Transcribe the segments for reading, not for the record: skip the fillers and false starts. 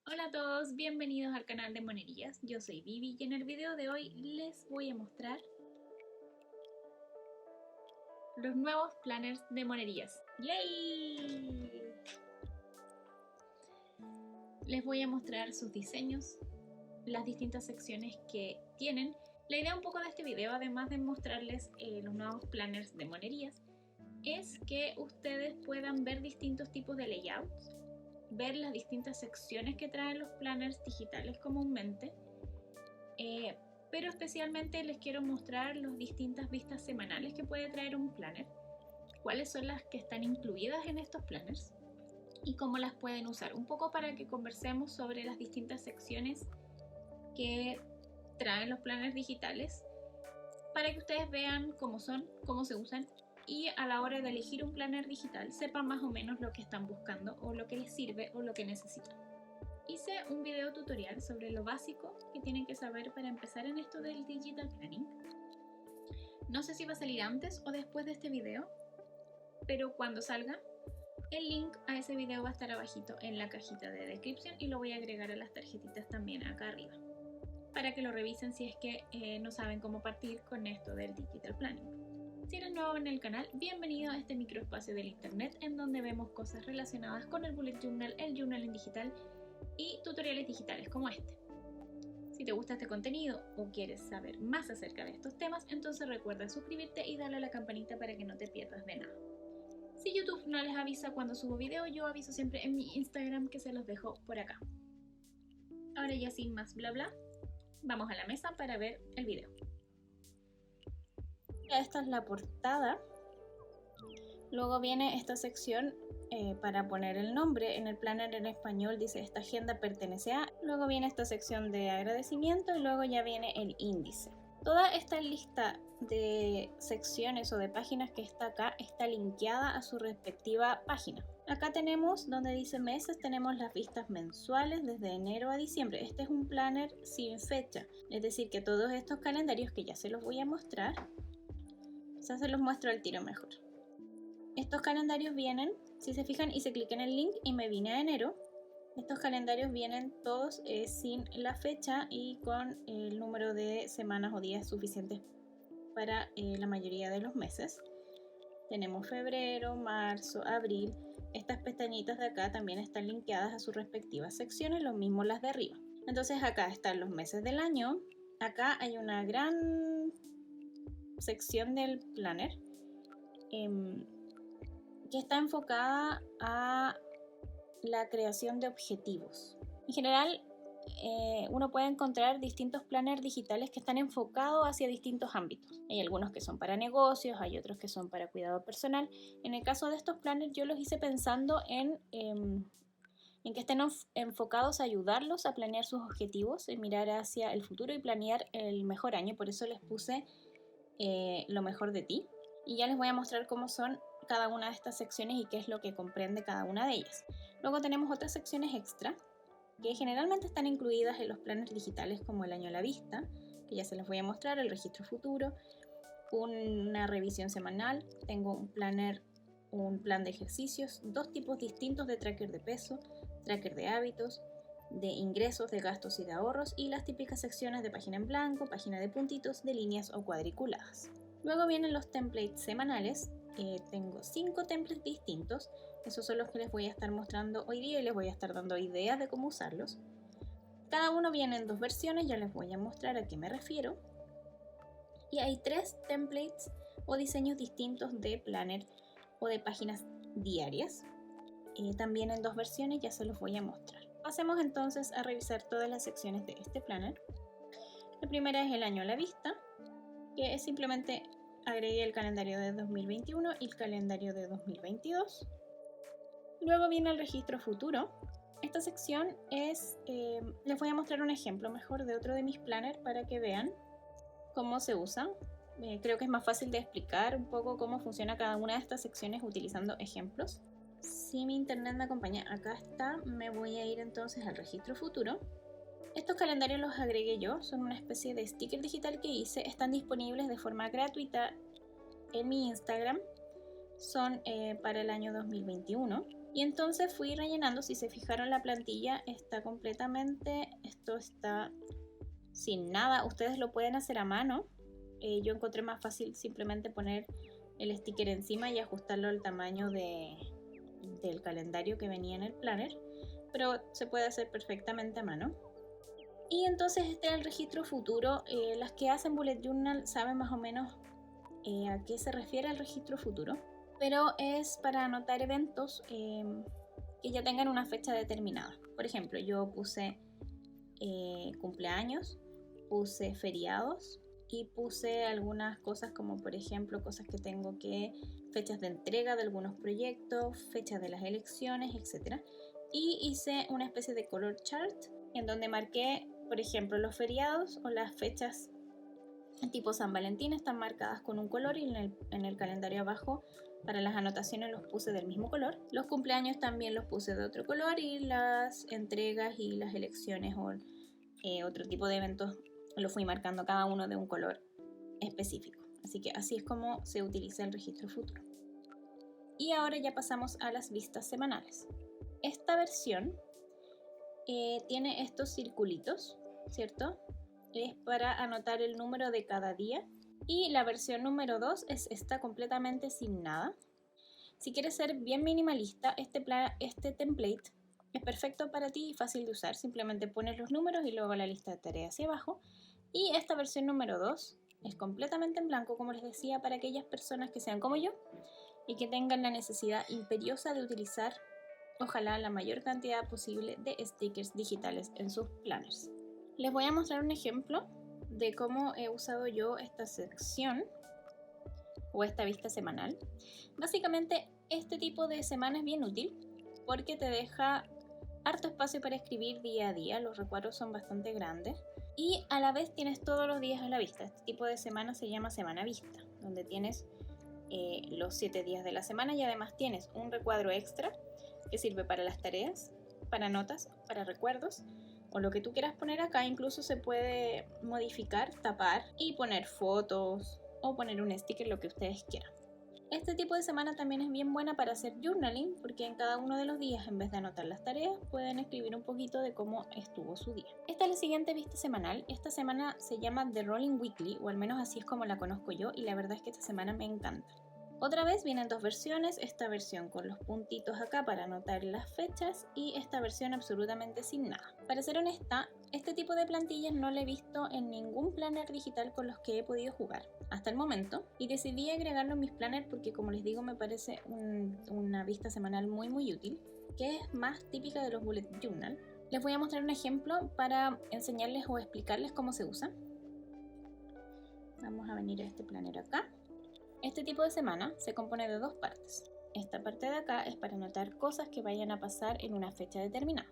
Hola a todos, bienvenidos al canal de Monerías. Yo soy Vivi y en el video de hoy les voy a mostrar los nuevos planners de Monerías. ¡Yay! Les voy a mostrar sus diseños, las distintas secciones que tienen. La idea un poco de este video, además de mostrarles los nuevos planners de Monerías, es que ustedes puedan ver distintos tipos de layouts, ver las distintas secciones que traen los planners digitales comúnmente, pero especialmente les quiero mostrar las distintas vistas semanales que puede traer un planner, cuáles son las que están incluidas en estos planners y cómo las pueden usar, un poco para que conversemos sobre las distintas secciones que traen los planners digitales, para que ustedes vean cómo son, cómo se usan y a la hora de elegir un planner digital sepan más o menos lo que están buscando o lo que les sirve o lo que necesitan. Hice un video tutorial sobre lo básico que tienen que saber para empezar en esto del digital planning. No sé si va a salir antes o después de este video, pero cuando salga, el link a ese video va a estar abajito en la cajita de descripción y lo voy a agregar a las tarjetitas también acá arriba, para que lo revisen si es que no saben cómo partir con esto del digital planning. Si eres nuevo en el canal, bienvenido a este microespacio del internet en donde vemos cosas relacionadas con el bullet journal, el journaling digital y tutoriales digitales como este. Si te gusta este contenido o quieres saber más acerca de estos temas, entonces recuerda suscribirte y darle a la campanita para que no te pierdas de nada. Si YouTube no les avisa cuando subo video, yo aviso siempre en mi Instagram, que se los dejo por acá. Ahora ya sin más bla bla, vamos a la mesa para ver el video. Esta es la portada. Luego viene esta sección para poner el nombre. En el planner en español dice: esta agenda pertenece a. Luego viene esta sección de agradecimiento y luego ya viene el índice. Toda esta lista de secciones o de páginas que está acá está linkeada a su respectiva página. Acá tenemos, donde dice meses, tenemos las vistas mensuales desde enero a diciembre. Este es un planner sin fecha, es decir que todos estos calendarios, que ya se los voy a mostrar, ya se los muestro al tiro mejor. Estos calendarios vienen, si se fijan y se clican en el link y me vine a enero, estos calendarios vienen todos sin la fecha y con el número de semanas o días suficientes para la mayoría de los meses. Tenemos febrero, marzo, abril. Estas pestañitas de acá también están linkeadas a sus respectivas secciones, lo mismo las de arriba. Entonces acá están los meses del año. Acá hay una gran sección del planner que está enfocada a la creación de objetivos. En general, uno puede encontrar distintos planners digitales que están enfocados hacia distintos ámbitos. Hay algunos que son para negocios, hay otros que son para cuidado personal. En el caso de estos planners, yo los hice pensando en que estén enfocados a ayudarlos a planear sus objetivos, en mirar hacia el futuro y planear el mejor año. Por eso les puse lo mejor de ti. Y ya les voy a mostrar cómo son cada una de estas secciones y qué es lo que comprende cada una de ellas. Luego tenemos otras secciones extra que generalmente están incluidas en los planners digitales, como el año a la vista, que ya se les voy a mostrar, el registro futuro, una revisión semanal, tengo un plan de ejercicios, dos tipos distintos de tracker de peso, tracker de hábitos, de ingresos, de gastos y de ahorros, y las típicas secciones de página en blanco, página de puntitos, de líneas o cuadriculadas. Luego vienen los templates semanales. Tengo 5 templates distintos. Esos son los que les voy a estar mostrando hoy día y les voy a estar dando ideas de cómo usarlos. Cada uno viene en 2 versiones, ya les voy a mostrar a qué me refiero. Y hay 3 templates o diseños distintos de planner o de páginas diarias. También en 2 versiones, ya se los voy a mostrar. Pasemos entonces a revisar todas las secciones de este planner. La primera es el año a la vista, que es simplemente agregué el calendario de 2021 y el calendario de 2022. Luego viene el registro futuro. Esta sección es, les voy a mostrar un ejemplo mejor de otro de mis planners para que vean cómo se usa. Creo que es más fácil de explicar un poco cómo funciona cada una de estas secciones utilizando ejemplos. Si mi internet me acompaña, acá está, me voy a ir entonces al registro futuro. Estos calendarios los agregué yo, son una especie de sticker digital que hice, están disponibles de forma gratuita en mi Instagram, son para el año 2021. Y entonces fui rellenando. Si se fijaron, la plantilla está completamente, esto está sin nada. Ustedes lo pueden hacer a mano. Yo encontré más fácil simplemente poner el sticker encima y ajustarlo al tamaño del calendario que venía en el planner, pero se puede hacer perfectamente a mano. Y entonces este es el registro futuro. Las que hacen bullet journal saben más o menos a qué se refiere el registro futuro, pero es para anotar eventos que ya tengan una fecha determinada. Por ejemplo, yo puse cumpleaños, puse feriados y puse algunas cosas como por ejemplo cosas que tengo que, fechas de entrega de algunos proyectos, fechas de las elecciones, etc. Y hice una especie de color chart en donde marqué, por ejemplo, los feriados o las fechas tipo San Valentín están marcadas con un color y en el calendario abajo para las anotaciones los puse del mismo color. Los cumpleaños también los puse de otro color y las entregas y las elecciones o otro tipo de eventos lo fui marcando cada uno de un color específico. Así que así es como se utiliza el registro futuro. Y ahora ya pasamos a las vistas semanales. Esta versión tiene estos circulitos, ¿cierto? Es para anotar el número de cada día. Y la versión número 2 está completamente sin nada. Si quieres ser bien minimalista, este template es perfecto para ti y fácil de usar. Simplemente pones los números y luego la lista de tareas hacia abajo. Y esta versión número 2 es completamente en blanco, como les decía, para aquellas personas que sean como yo y que tengan la necesidad imperiosa de utilizar, ojalá, la mayor cantidad posible de stickers digitales en sus planners. Les voy a mostrar un ejemplo de cómo he usado yo esta sección o esta vista semanal. Básicamente este tipo de semana es bien útil porque te deja harto espacio para escribir día a día, los recuadros son bastante grandes y a la vez tienes todos los días a la vista. Este tipo de semana se llama semana vista, donde tienes los 7 días de la semana y además tienes un recuadro extra que sirve para las tareas, para notas, para recuerdos o lo que tú quieras poner acá. Incluso se puede modificar, tapar y poner fotos o poner un sticker, lo que ustedes quieran. Este tipo de semana también es bien buena para hacer journaling, porque en cada uno de los días, en vez de anotar las tareas, pueden escribir un poquito de cómo estuvo su día. Esta es la siguiente vista semanal. Esta semana se llama The Rolling Weekly, o al menos así es como la conozco yo, y la verdad es que esta semana me encanta. Otra vez vienen dos versiones, esta versión con los puntitos acá para anotar las fechas y esta versión absolutamente sin nada. Para ser honesta, este tipo de plantillas no la he visto en ningún planner digital con los que he podido jugar hasta el momento y decidí agregarlo en mis planners porque, como les digo, me parece una vista semanal muy útil, que es más típica de los bullet journal. Les voy a mostrar un ejemplo para enseñarles o explicarles cómo se usa. Vamos a venir a este planner acá. Este tipo de semana se compone de dos partes. Esta parte de acá es para anotar cosas que vayan a pasar en una fecha determinada.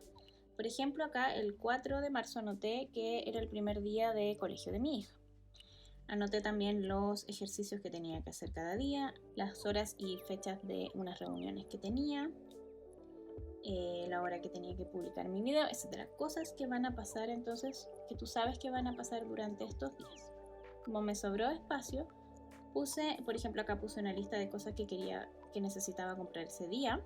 Por ejemplo, acá el 4 de marzo anoté que era el primer día de colegio de mi hija. Anoté también los ejercicios que tenía que hacer cada día, las horas y fechas de unas reuniones que tenía, la hora que tenía que publicar mi video, etc. Cosas que van a pasar entonces, que tú sabes que van a pasar durante estos días. Como me sobró espacio, puse, por ejemplo, acá puse una lista de cosas que necesitaba comprar ese día.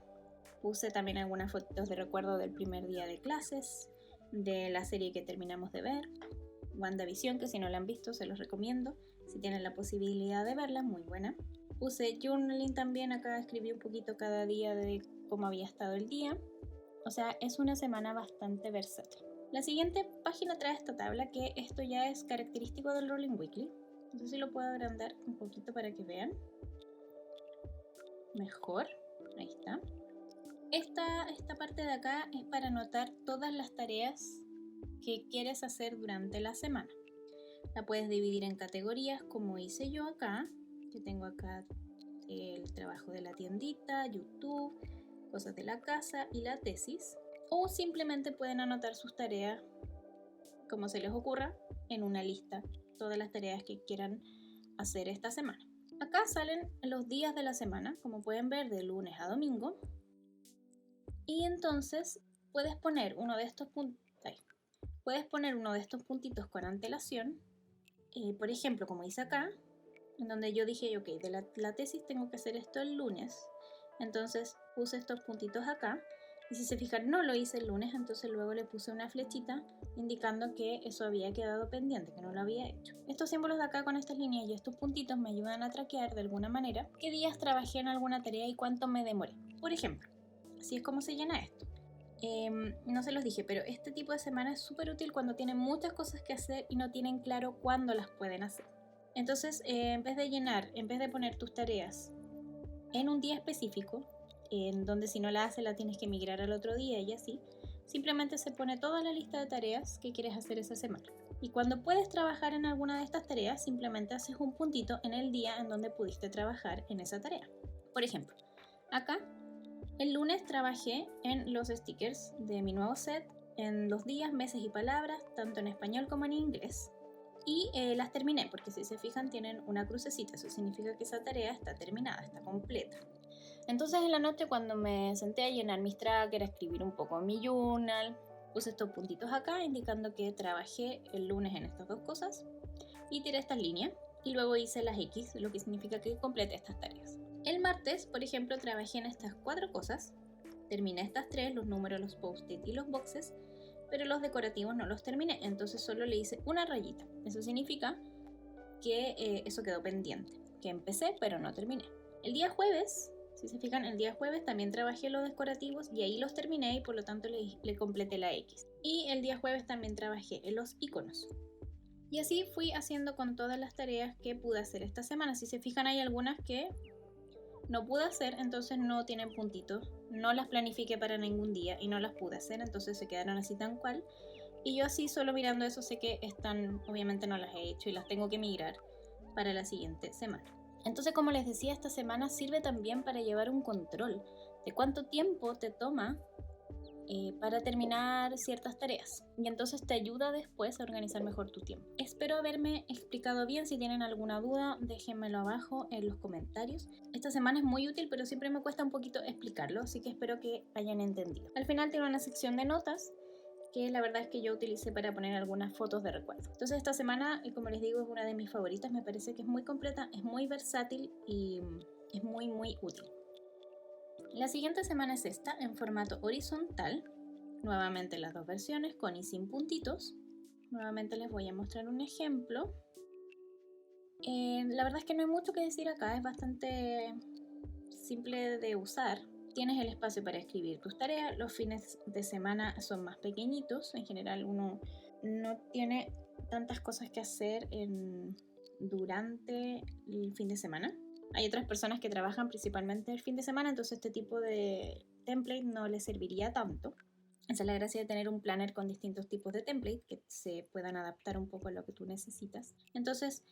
Puse también algunas fotos de recuerdo del primer día de clases, de la serie que terminamos de ver, WandaVision, que si no la han visto se los recomiendo, si tienen la posibilidad de verla, muy buena. Puse journaling también, acá escribí un poquito cada día de cómo había estado el día. O sea, es una semana bastante versátil. La siguiente página trae esta tabla, que esto ya es característico del Rolling Weekly. No sé si lo puedo agrandar un poquito para que vean mejor. Ahí está. Esta parte de acá es para anotar todas las tareas que quieres hacer durante la semana. La puedes dividir en categorías como hice yo acá, que tengo acá el trabajo de la tiendita, YouTube, cosas de la casa y la tesis. O simplemente pueden anotar sus tareas como se les ocurra en una lista, todas las tareas que quieran hacer esta semana. Acá salen los días de la semana, como pueden ver, de lunes a domingo. Y entonces puedes poner uno de estos puntitos con antelación. Por ejemplo, como dice acá, en donde yo dije, ok, de la tesis tengo que hacer esto el lunes. Entonces puse estos puntitos acá. Y si se fijan, no lo hice el lunes, entonces luego le puse una flechita indicando que eso había quedado pendiente, que no lo había hecho. Estos símbolos de acá con estas líneas y estos puntitos me ayudan a traquear de alguna manera qué días trabajé en alguna tarea y cuánto me demoré. Por ejemplo, así es como se llena esto. No se los dije, pero este tipo de semana es súper útil cuando tienen muchas cosas que hacer y no tienen claro cuándo las pueden hacer. Entonces, en vez de poner tus tareas en un día específico, en donde si no la haces la tienes que migrar al otro día y así, simplemente se pone toda la lista de tareas que quieres hacer esa semana. Y cuando puedes trabajar en alguna de estas tareas, simplemente haces un puntito en el día en donde pudiste trabajar en esa tarea. Por ejemplo, acá el lunes trabajé en los stickers de mi nuevo set, en los días, meses y palabras, tanto en español como en inglés. Y las terminé, porque si se fijan tienen una crucecita, eso significa que esa tarea está terminada, está completa. Entonces en la noche cuando me senté a llenar mis trackers, a escribir un poco en mi journal, puse estos puntitos acá indicando que trabajé el lunes en estas dos cosas y tiré estas líneas y luego hice las X, lo que significa que completé estas tareas. El martes, por ejemplo, trabajé en estas 4 cosas, terminé estas 3, los números, los post-it y los boxes, pero los decorativos no los terminé, entonces solo le hice una rayita. Eso significa que eso quedó pendiente, que empecé pero no terminé. El día jueves, si se fijan, el día jueves también trabajé los decorativos y ahí los terminé y por lo tanto le completé la X. Y el día jueves también trabajé en los iconos. Y así fui haciendo con todas las tareas que pude hacer esta semana. Si se fijan, hay algunas que no pude hacer, entonces no tienen puntitos. No las planifiqué para ningún día y no las pude hacer, entonces se quedaron así tal cual. Y yo así solo mirando eso sé que están, obviamente no las he hecho y las tengo que migrar para la siguiente semana. Entonces, como les decía, esta semana sirve también para llevar un control de cuánto tiempo te toma para terminar ciertas tareas. Y entonces te ayuda después a organizar mejor tu tiempo. Espero haberme explicado bien. Si tienen alguna duda, déjenmelo abajo en los comentarios. Esta semana es muy útil, pero siempre me cuesta un poquito explicarlo, así que espero que hayan entendido. Al final tiene una sección de notas que la verdad es que yo utilicé para poner algunas fotos de recuerdo. Entonces esta semana, como les digo, es una de mis favoritas, me parece que es muy completa, es muy versátil y es muy útil. La siguiente semana es esta, en formato horizontal, nuevamente las dos versiones, con y sin puntitos. Nuevamente les voy a mostrar un ejemplo. La verdad es que no hay mucho que decir acá, es bastante simple de usar. Tienes el espacio para escribir tus tareas, los fines de semana son más pequeñitos, en general uno no tiene tantas cosas que hacer durante el fin de semana. Hay otras personas que trabajan principalmente el fin de semana, entonces este tipo de template no les serviría tanto. Esa es la gracia de tener un planner con distintos tipos de template que se puedan adaptar un poco a lo que tú necesitas. Entonces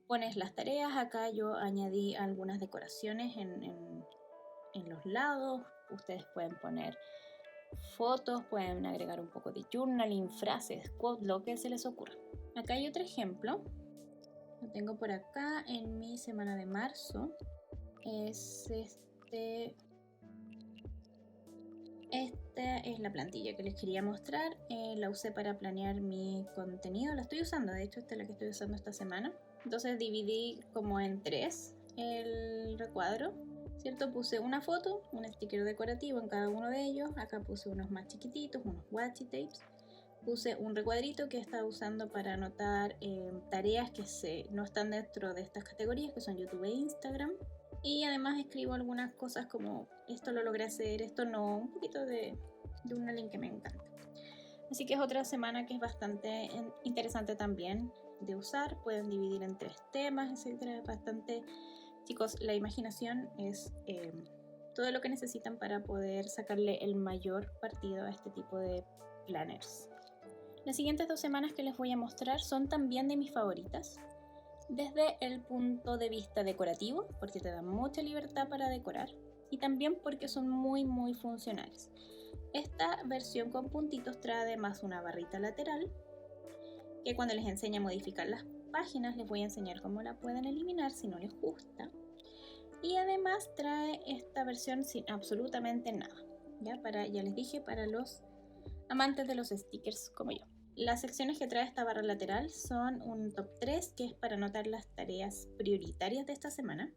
pones las tareas, acá yo añadí algunas decoraciones en los lados, ustedes pueden poner fotos, pueden agregar un poco de journaling, frases, quotes, lo que se les ocurra. Acá hay otro ejemplo, lo tengo por acá en mi semana de marzo, es esta es la plantilla que les quería mostrar, la usé para planear mi contenido, la estoy usando, de hecho esta es la que estoy usando esta semana. Entonces dividí como en 3 el recuadro, ¿cierto? Puse una foto, un sticker decorativo en cada uno de ellos, acá puse unos más chiquititos, unos washi tapes, puse un recuadrito que estaba usando para anotar tareas que no están dentro de estas categorías, que son YouTube e Instagram, y además escribo algunas cosas como esto lo logré hacer, esto no, un poquito de una link que me encanta. Así que es otra semana que es bastante interesante también de usar, pueden dividir en 3 temas, etcétera, bastante. Chicos, la imaginación es todo lo que necesitan para poder sacarle el mayor partido a este tipo de planners. Las siguientes 2 semanas que les voy a mostrar son también de mis favoritas, desde el punto de vista decorativo, porque te dan mucha libertad para decorar, y también porque son muy funcionales. Esta versión con puntitos trae además una barrita lateral, que cuando les enseñe a modificar las páginas les voy a enseñar cómo la pueden eliminar si no les gusta. Y además trae esta versión sin absolutamente nada, ya les dije, para los amantes de los stickers como yo. Las secciones que trae esta barra lateral son un top 3, que es para anotar las tareas prioritarias de esta semana,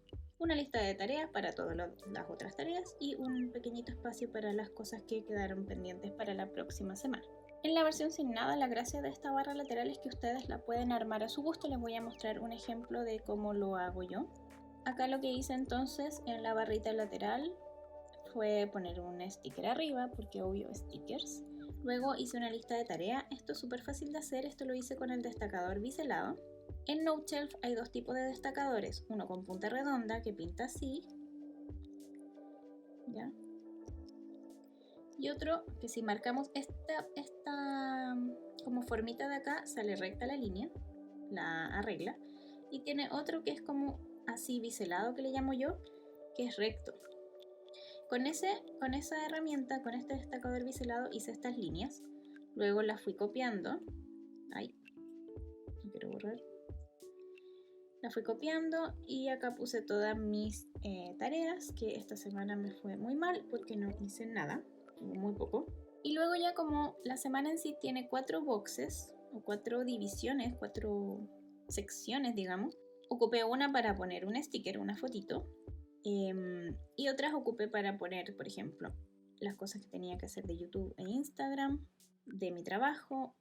una lista de tareas para todas las otras tareas y un pequeñito espacio para las cosas que quedaron pendientes para la próxima semana. En la versión sin nada, la gracia de esta barra lateral es que ustedes la pueden armar a su gusto. Les voy a mostrar un ejemplo de cómo lo hago yo. Acá lo que hice entonces en la barrita lateral fue poner un sticker arriba, porque obvio stickers. Luego hice una lista de tareas. Esto es súper fácil de hacer, esto lo hice con el destacador biselado. En NoteShelf hay dos tipos de destacadores, uno con punta redonda que pinta así, ¿ya? Y otro que si marcamos esta como formita de acá, sale recta la línea, la arregla. Y tiene otro que es como así biselado, que le llamo yo, que es recto. Con esa herramienta, con este destacador biselado, hice estas líneas. Luego las fui copiando. Ay, no quiero borrar. La fui copiando y acá puse todas mis tareas, que esta semana me fue muy mal porque no hice nada, muy poco. Y luego ya como la semana en sí tiene 4 boxes, o 4 divisiones, 4 secciones digamos, ocupé una para poner un sticker, una fotito, y otras ocupé para poner, por ejemplo, las cosas que tenía que hacer de YouTube e Instagram, de mi trabajo,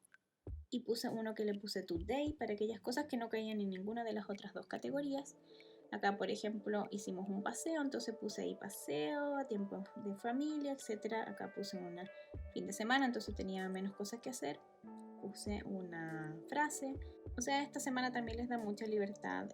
y puse uno que le puse Today para aquellas cosas que no caían en ninguna de las otras dos categorías. Acá, por ejemplo, hicimos un paseo, entonces puse ahí paseo, tiempo de familia, etc. Acá puse un fin de semana, entonces tenía menos cosas que hacer. Puse una frase. O sea, esta semana también les da mucha libertad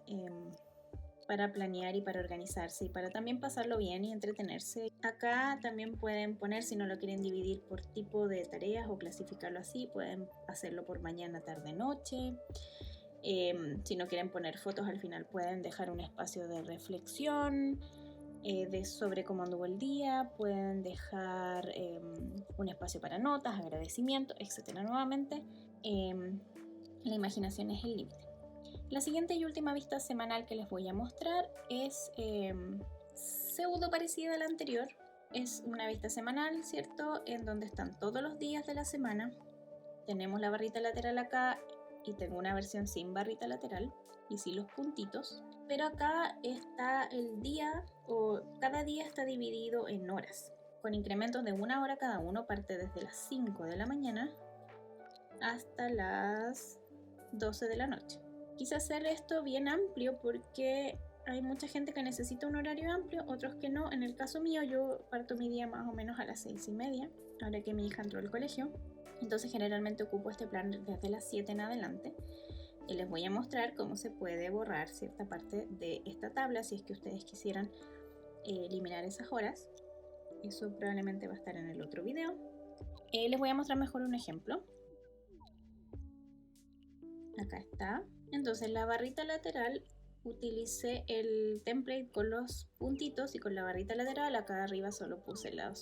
para planear y para organizarse y para también pasarlo bien y entretenerse. Acá también pueden poner, si no lo quieren dividir por tipo de tareas o clasificarlo así, pueden hacerlo por mañana, tarde, noche. Si no quieren poner fotos al final pueden dejar un espacio de reflexión sobre cómo anduvo el día, pueden dejar un espacio para notas, agradecimiento, etc. Nuevamente, la imaginación es el límite. La siguiente y última vista semanal que les voy a mostrar es pseudo parecida a la anterior. Es una vista semanal, ¿cierto? En donde están todos los días de la semana. Tenemos la barrita lateral acá y tengo una versión sin barrita lateral y sin los puntitos. Pero acá está el día, o cada día está dividido en horas, con incrementos de 1 hora cada uno, parte desde las 5 de la mañana hasta las 12 de la noche. Quise hacer esto bien amplio porque hay mucha gente que necesita un horario amplio, otros que no. En el caso mío, yo parto mi día más o menos a las 6:30, ahora que mi hija entró al colegio. Entonces generalmente ocupo este plan desde las 7 en adelante. Y les voy a mostrar cómo se puede borrar cierta parte de esta tabla si es que ustedes quisieran eliminar esas horas. Eso probablemente va a estar en el otro video. Les voy a mostrar mejor un ejemplo. Acá está. Entonces la barrita lateral utilicé el template con los puntitos y con la barrita lateral. Acá arriba solo puse la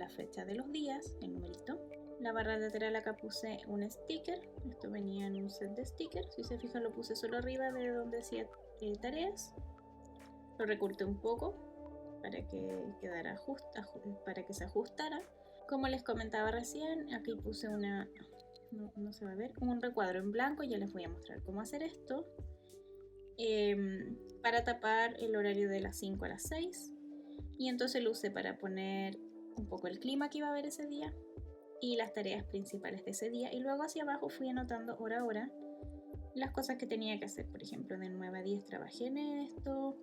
fecha de los días, el numerito. La barra lateral acá puse un sticker. Esto venía en un set de stickers. Si se fijan lo puse solo arriba de donde decía tareas. Lo recorté un poco para que quedara para que se ajustara. Como les comentaba recién, aquí puse no se va a ver, un recuadro en blanco. Ya les voy a mostrar cómo hacer esto para tapar el horario de las 5 a las 6, y entonces lo usé para poner un poco el clima que iba a haber ese día y las tareas principales de ese día, y luego hacia abajo fui anotando hora a hora las cosas que tenía que hacer. Por ejemplo, de 9 a 10 trabajé en esto,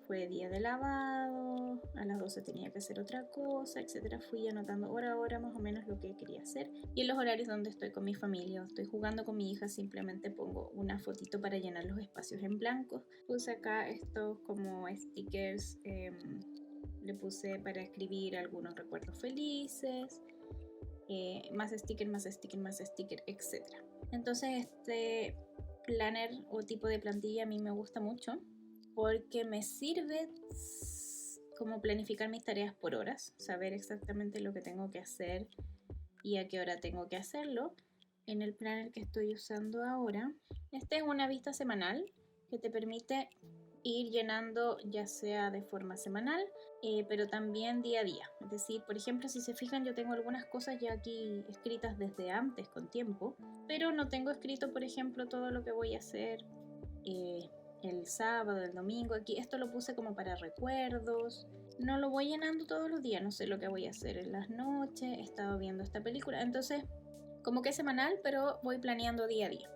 fue día de lavado, a las 12 tenía que hacer otra cosa, etc. Fui anotando hora a hora más o menos lo que quería hacer. Y en los horarios donde estoy con mi familia o estoy jugando con mi hija, simplemente pongo una fotito para llenar los espacios en blanco. Puse acá estos como stickers, le puse para escribir algunos recuerdos felices, más sticker, más sticker, más sticker, etc. Entonces este planner o tipo de plantilla a mí me gusta mucho, porque me sirve como planificar mis tareas por horas, saber exactamente lo que tengo que hacer y a qué hora tengo que hacerlo. En el planner que estoy usando ahora, esta es una vista semanal que te permite ir llenando ya sea de forma semanal, pero también día a día. Es decir, por ejemplo, si se fijan, yo tengo algunas cosas ya aquí escritas desde antes con tiempo, pero no tengo escrito, por ejemplo, todo lo que voy a hacer el sábado, el domingo. Aquí esto lo puse como para recuerdos. No lo voy llenando todos los días, no sé lo que voy a hacer en las noches. He estado viendo esta película, entonces como que es semanal, pero voy planeando día a día.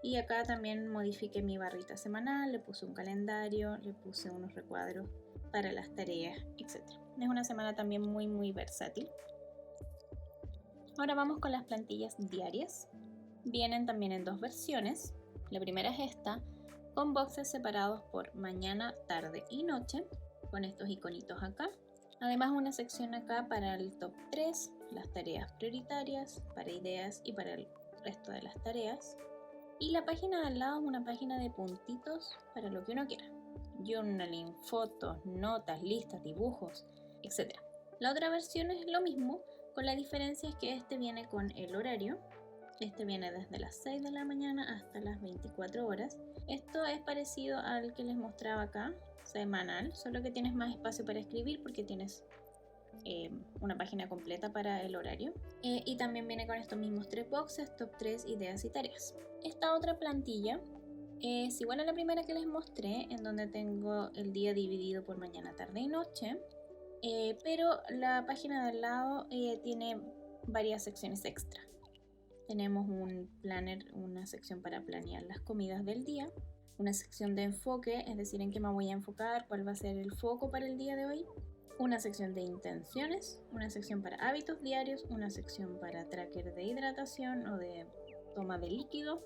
Y acá también modifiqué mi barrita semanal, le puse un calendario, le puse unos recuadros para las tareas, etc. Es una semana también muy versátil. Ahora vamos con las plantillas diarias. Vienen también en dos versiones. La primera es esta, con boxes separados por mañana, tarde y noche, con estos iconitos acá. Además una sección acá para el top 3, las tareas prioritarias, para ideas y para el resto de las tareas. Y la página de al lado es una página de puntitos para lo que uno quiera. Journaling, fotos, notas, listas, dibujos, etc. La otra versión es lo mismo, con la diferencia es que este viene con el horario. Este viene desde las 6 de la mañana hasta las 24 horas. Esto es parecido al que les mostraba acá, semanal, solo que tienes más espacio para escribir porque tienes una página completa para el horario. Y también viene con estos mismos 3 boxes, top 3, ideas y tareas. Esta otra plantilla es igual a la primera que les mostré, en donde tengo el día dividido por mañana, tarde y noche, pero la página de al lado tiene varias secciones extra. Tenemos un planner, una sección para planear las comidas del día, una sección de enfoque, es decir, en qué me voy a enfocar, cuál va a ser el foco para el día de hoy, una sección de intenciones, una sección para hábitos diarios, una sección para tracker de hidratación o de toma de líquido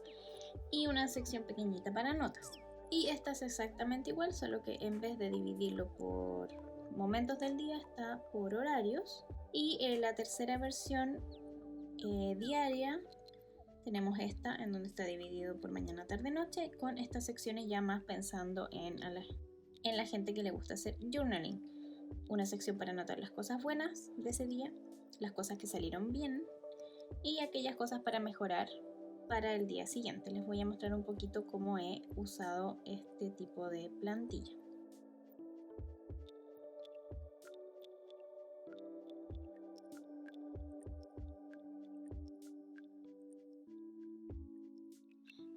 y una sección pequeñita para notas. Y esta es exactamente igual, solo que en vez de dividirlo por momentos del día está por horarios. Y la tercera versión diaria tenemos esta en donde está dividido por mañana, tarde, noche, con estas secciones ya más pensando en la gente que le gusta hacer journaling. Una sección para anotar las cosas buenas de ese día, las cosas que salieron bien y aquellas cosas para mejorar para el día siguiente. Les voy a mostrar un poquito cómo he usado este tipo de plantilla.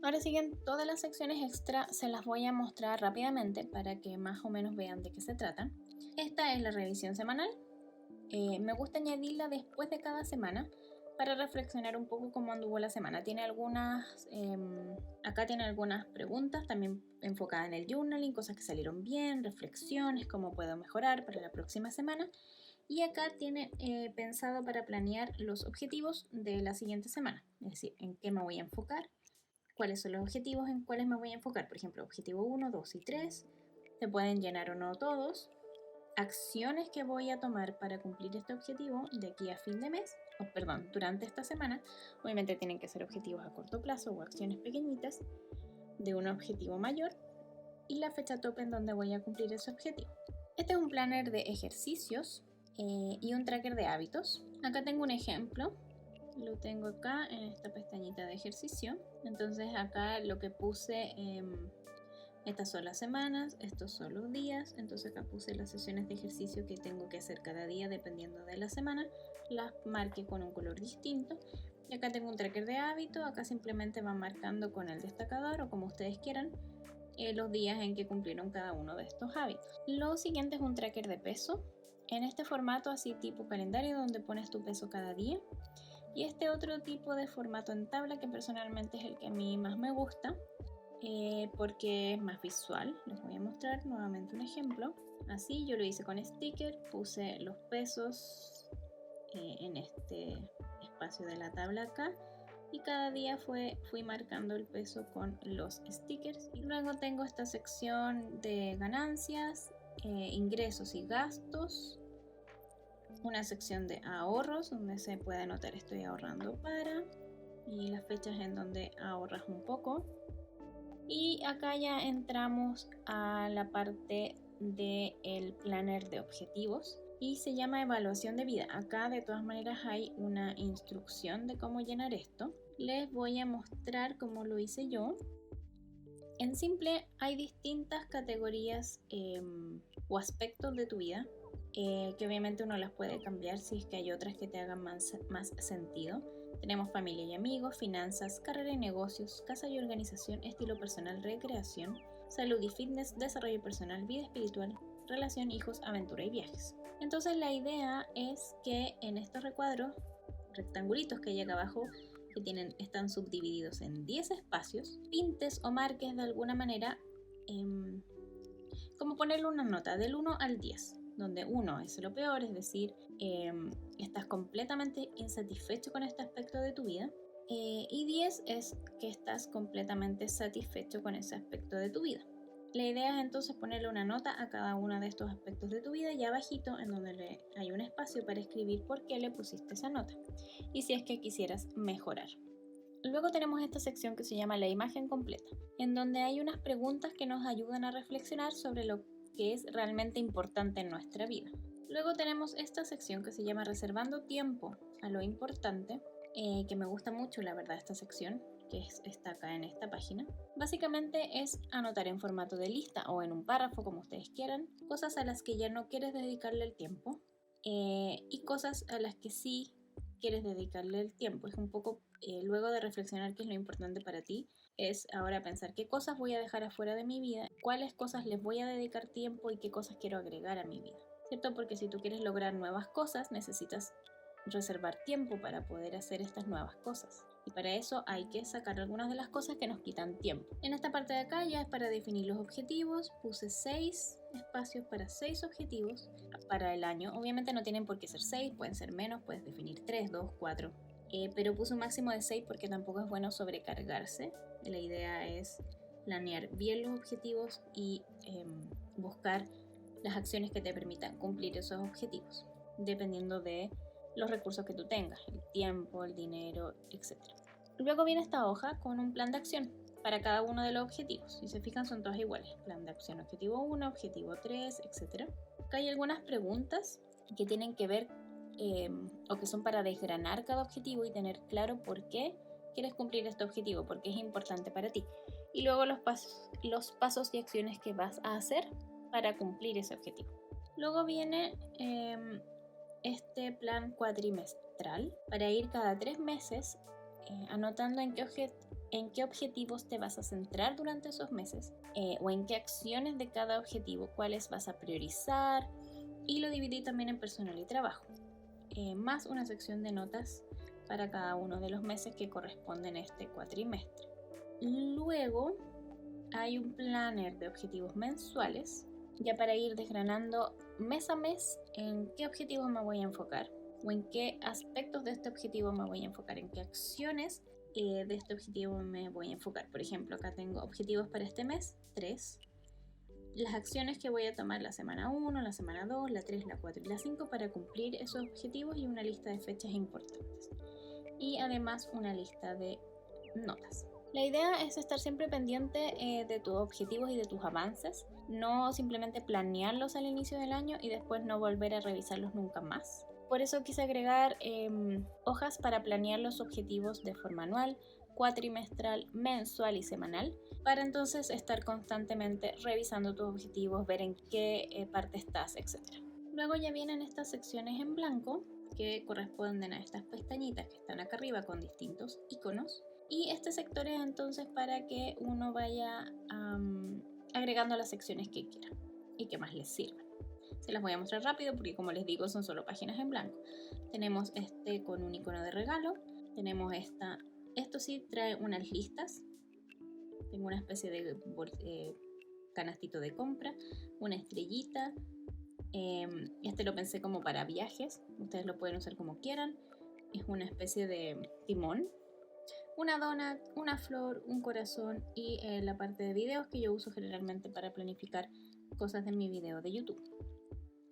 Ahora siguen todas las secciones extra, se las voy a mostrar rápidamente para que más o menos vean de qué se tratan. Esta es la revisión semanal. Me gusta añadirla después de cada semana para reflexionar un poco cómo anduvo la semana. Acá tiene algunas preguntas también enfocadas en el journaling, cosas que salieron bien, reflexiones, cómo puedo mejorar para la próxima semana. Y acá tiene pensado para planear los objetivos de la siguiente semana, es decir, en qué me voy a enfocar, cuáles son los objetivos en cuáles me voy a enfocar. Por ejemplo, objetivo 1, 2 y 3, se pueden llenar o no todos. Acciones que voy a tomar para cumplir este objetivo de aquí a fin de mes, durante esta semana. Obviamente tienen que ser objetivos a corto plazo o acciones pequeñitas de un objetivo mayor y la fecha tope en donde voy a cumplir ese objetivo. Este es un planner de ejercicios y un tracker de hábitos. Acá tengo un ejemplo, lo tengo acá en esta pestañita de ejercicio. Entonces acá lo que puse, estas son las semanas, estos son los días. Entonces acá puse las sesiones de ejercicio que tengo que hacer cada día dependiendo de la semana. Las marqué con un color distinto. Y acá tengo un tracker de hábito. Acá simplemente van marcando con el destacador o como ustedes quieran los días en que cumplieron cada uno de estos hábitos. Lo siguiente es un tracker de peso. En este formato así tipo calendario donde pones tu peso cada día. Y este otro tipo de formato en tabla que personalmente es el que a mí más me gusta porque es más visual. Les voy a mostrar nuevamente un ejemplo. Así yo lo hice con sticker, puse los pesos en este espacio de la tabla acá y cada día fui marcando el peso con los stickers. Y luego tengo esta sección de ganancias, ingresos y gastos, una sección de ahorros donde se puede anotar estoy ahorrando para y las fechas en donde ahorras un poco. Y acá ya entramos a la parte del planner de objetivos y se llama evaluación de vida. Acá de todas maneras hay una instrucción de cómo llenar esto. Les voy a mostrar cómo lo hice yo. En simple hay distintas categorías o aspectos de tu vida que obviamente uno las puede cambiar si es que hay otras que te hagan más sentido. Tenemos familia y amigos, finanzas, carrera y negocios, casa y organización, estilo personal, recreación, salud y fitness, desarrollo personal, vida espiritual, relación, hijos, aventura y viajes. Entonces la idea es que en estos recuadros rectangulitos que hay acá abajo, que están subdivididos en 10 espacios, pintes o marques de alguna manera como ponerle una nota del 1 al 10, donde 1 es lo peor, es decir, estás completamente insatisfecho con este aspecto de tu vida, y 10 es que estás completamente satisfecho con ese aspecto de tu vida. La idea es entonces ponerle una nota a cada uno de estos aspectos de tu vida y abajito en donde hay un espacio para escribir por qué le pusiste esa nota y si es que quisieras mejorar. Luego tenemos esta sección que se llama la imagen completa, en donde hay unas preguntas que nos ayudan a reflexionar sobre lo que es realmente importante en nuestra vida. Luego tenemos esta sección que se llama reservando tiempo a lo importante, que me gusta mucho la verdad esta sección, que está acá en esta página. Básicamente es anotar en formato de lista o en un párrafo, como ustedes quieran, cosas a las que ya no quieres dedicarle el tiempo y cosas a las que sí quieres dedicarle el tiempo. Es un poco, luego de reflexionar qué es lo importante para ti, es ahora pensar qué cosas voy a dejar afuera de mi vida, cuáles cosas les voy a dedicar tiempo y qué cosas quiero agregar a mi vida, ¿cierto? Porque si tú quieres lograr nuevas cosas, necesitas reservar tiempo para poder hacer estas nuevas cosas. Y para eso hay que sacar algunas de las cosas que nos quitan tiempo. En esta parte de acá ya es para definir los objetivos. Puse 6 espacios para 6 objetivos para el año. Obviamente no tienen por qué ser 6, pueden ser menos, puedes definir 3, 2, 4. Pero puse un máximo de 6 porque tampoco es bueno sobrecargarse. La idea es planear bien los objetivos y buscar las acciones que te permitan cumplir esos objetivos, dependiendo de los recursos que tú tengas, el tiempo, el dinero, etc. Luego viene esta hoja con un plan de acción para cada uno de los objetivos. Si se fijan son todos iguales. Plan de acción objetivo 1, objetivo 3, etc. Acá hay algunas preguntas que tienen que ver o que son para desgranar cada objetivo y tener claro por qué quieres cumplir este objetivo, por qué es importante para ti. Y luego los pasos y acciones que vas a hacer para cumplir ese objetivo. Luego viene este plan cuatrimestral para ir cada 3 meses anotando en qué objetivos te vas a centrar durante esos meses o en qué acciones de cada objetivo, cuáles vas a priorizar, y lo dividí también en personal y trabajo, más una sección de notas para cada uno de los meses que corresponden a este cuatrimestre. Luego hay un planner de objetivos mensuales, ya para ir desgranando mes a mes en qué objetivos me voy a enfocar o en qué aspectos de este objetivo me voy a enfocar, en qué acciones de este objetivo me voy a enfocar. Por ejemplo, acá tengo objetivos para este mes, 3. Las acciones que voy a tomar la semana 1, la semana 2, la 3, la 4 y la 5 para cumplir esos objetivos y una lista de fechas importantes. Y además una lista de notas. La idea es estar siempre pendiente de tus objetivos y de tus avances, no simplemente planearlos al inicio del año y después no volver a revisarlos nunca más. Por eso quise agregar hojas para planear los objetivos de forma anual, cuatrimestral, mensual y semanal, para entonces estar constantemente revisando tus objetivos, ver en qué parte estás, etc. Luego ya vienen estas secciones en blanco que corresponden a estas pestañitas que están acá arriba con distintos iconos. Y este sector es entonces para que uno vaya agregando las secciones que quiera y que más les sirvan. Se las voy a mostrar rápido porque, como les digo, son solo páginas en blanco. Tenemos este con un icono de regalo. Tenemos esto sí trae unas listas. Tengo una especie de canastito de compra, una estrellita. Este lo pensé como para viajes. Ustedes lo pueden usar como quieran. Es una especie de timón. Una donut, una flor, un corazón y la parte de videos que yo uso generalmente para planificar cosas de mi video de YouTube.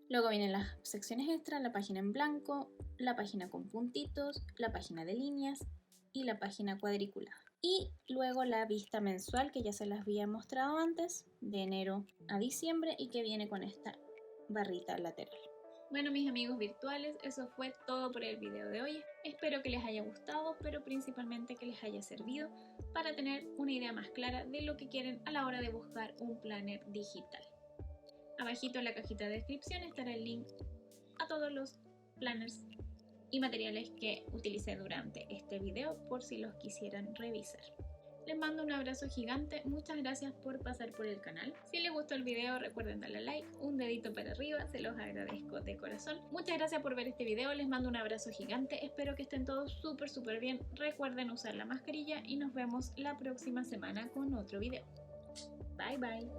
Luego vienen las secciones extra, la página en blanco, la página con puntitos, la página de líneas y la página cuadriculada. Y luego la vista mensual que ya se las había mostrado antes, de enero a diciembre, y que viene con esta barrita lateral. Bueno, mis amigos virtuales, eso fue todo por el video de hoy. Espero que les haya gustado, pero principalmente que les haya servido para tener una idea más clara de lo que quieren a la hora de buscar un planner digital. Abajito en la cajita de descripción estará el link a todos los planners y materiales que utilicé durante este video por si los quisieran revisar. Les mando un abrazo gigante, muchas gracias por pasar por el canal. Si les gustó el video recuerden darle like, un dedito para arriba, se los agradezco de corazón. Muchas gracias por ver este video, les mando un abrazo gigante, espero que estén todos súper bien. Recuerden usar la mascarilla y nos vemos la próxima semana con otro video. Bye bye.